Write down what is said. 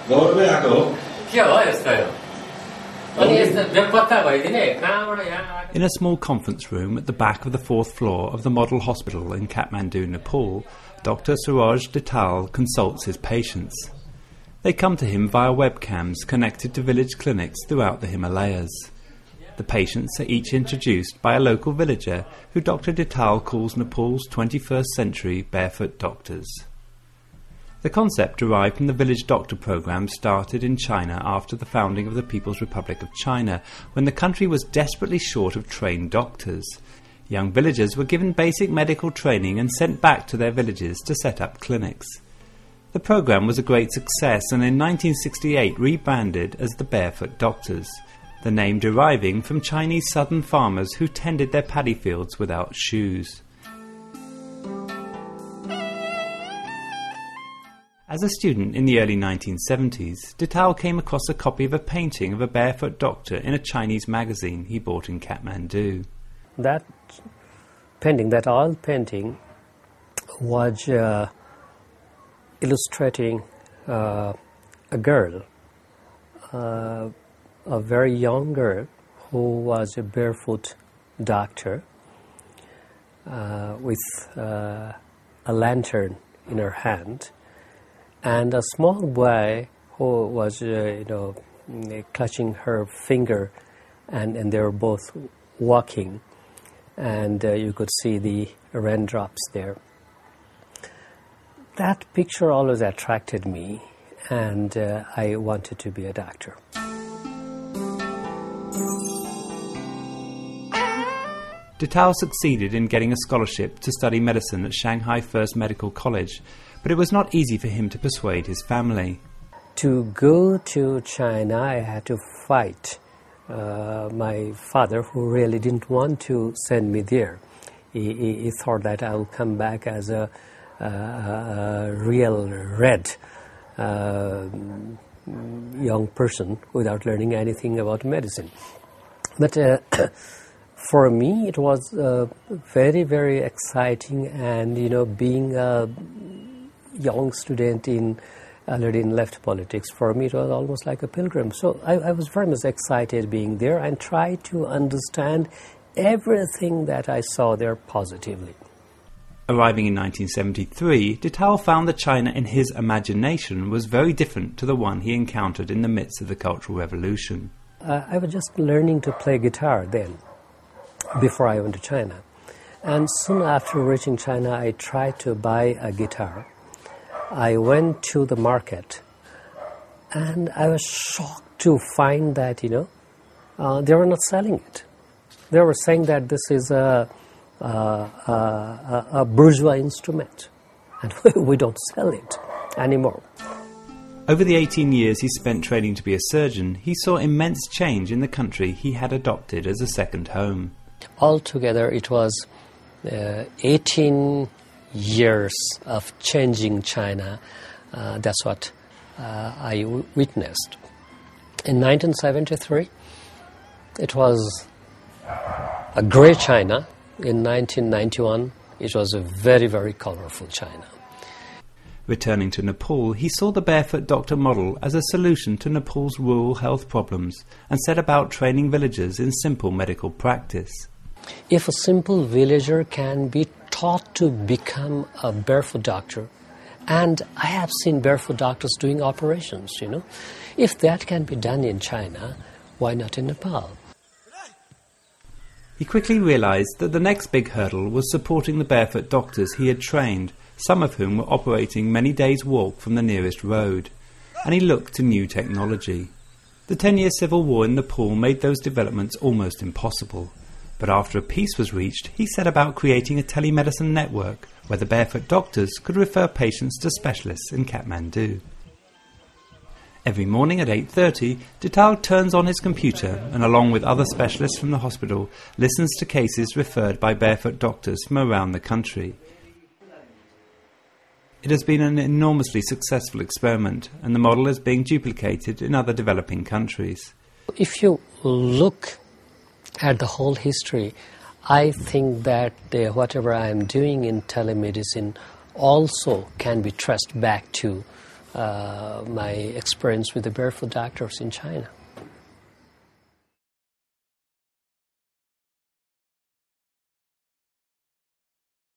गौरवै आको हो के हो यस्तो यो अनि यस्तो बेपत्ता भइदिने कहाँबाट यहाँ In a small conference room at the back of the 4th floor of the model hospital in Kathmandu, Nepal, Dr. Saroj Dhital consults his patients. They come to him via webcams connected to village clinics throughout the Himalayas. The patients are each introduced by a local villager who Dr. Dhital calls Nepal's 21st century barefoot doctors. The concept derived from the village doctor program started in China after the founding of the People's Republic of China, when the country was desperately short of trained doctors. Young villagers were given basic medical training and sent back to their villages to set up clinics. The program was a great success and in 1968 rebranded as the Barefoot Doctors, the name deriving from Chinese southern farmers who tended their paddy fields without shoes. As a student in the early 1970s, Dhital came across a copy of a painting of a barefoot doctor in a Chinese magazine he bought in Kathmandu. That painting, that oil painting, was illustrating a girl, a very young girl who was a barefoot doctor with a lantern in her hand, and a small boy who was, clutching her finger, and they were both walking, and you could see the raindrops there. That picture always attracted me, and I wanted to be a doctor. Dhital succeeded in getting a scholarship to study medicine at Shanghai First Medical College, but it was not easy for him to persuade his family. To go to China, I had to fight my father, who really didn't want to send me there. He thought that I would come back as a real red young person without learning anything about medicine. But for me, it was very, very exciting, and being a young student already in left politics, for me it was almost like a pilgrim. So I was very much excited being there and tried to understand everything that I saw there positively. Arriving in 1973, Dhital found that China in his imagination was very different to the one he encountered in the midst of the Cultural Revolution. I was just learning to play guitar then, before I went to China. And soon after reaching China, I tried to buy a guitar. I went to the market, and I was shocked to find that, they were not selling it. They were saying that this is a bourgeois instrument, and we don't sell it anymore. Over the 18 years he spent training to be a surgeon, he saw immense change in the country he had adopted as a second home. Altogether, it was 18 years of changing China. That's what I witnessed. In 1973, it was a grey China. In 1991, it was a very, very colorful China. Returning to Nepal, he saw the barefoot doctor model as a solution to Nepal's rural health problems and set about training villagers in simple medical practice. If a simple villager can be taught to become a barefoot doctor, and I have seen barefoot doctors doing operations, if that can be done in China, why not in Nepal? He quickly realized that the next big hurdle was supporting the barefoot doctors he had trained, some of whom were operating many days' walk from the nearest road, and he looked to new technology. The 10-year civil war in Nepal made those developments almost impossible. But after a peace was reached, he set about creating a telemedicine network where the barefoot doctors could refer patients to specialists in Kathmandu. Every morning at 8:30, Dhital turns on his computer and, along with other specialists from the hospital, listens to cases referred by barefoot doctors from around the country. It has been an enormously successful experiment, and the model is being duplicated in other developing countries. If you look at the whole history, I think that whatever I am doing in telemedicine also can be traced back to my experience with the barefoot doctors in China.